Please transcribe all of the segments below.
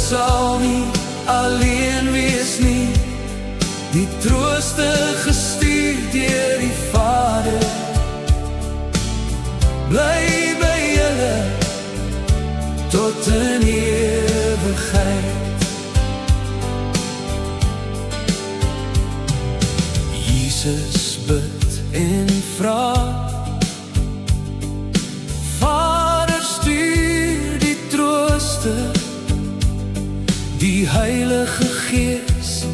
sal nie alleen wees nie, die trooster gestuur deur die Vader, bly by julle tot in ewigheid. Jesus bid en vra, Vader stuur die trooster, die Heilige Gees,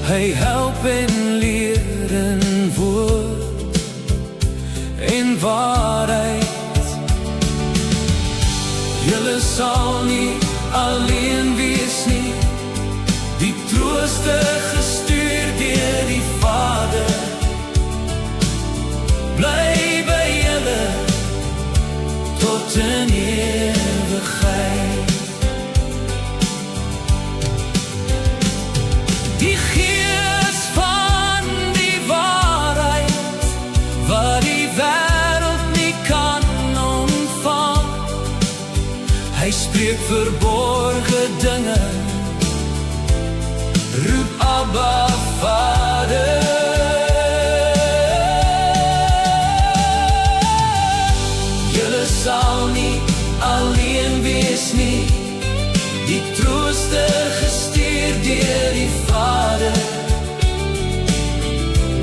hy help en leer in woord en waarheid. Julle sal nie alleen wees nie, die trooster gestuur deur die Vader, bly by julle tot in ewigheid. Die Gees van die waarheid, wat die wêreld nie kan ontvang, hy spreek verborge dinge, roep Abba Vader. Julle sal nie alleen wees nie, die trooster gestuur deur die Vader,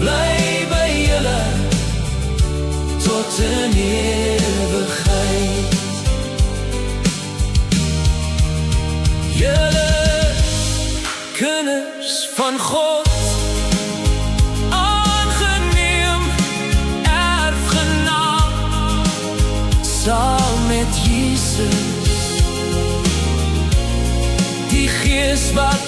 bly by julle tot in ewigheid. Julle kinders van God, aangeneem erfgenaam, saam met Jesus, die Gees wat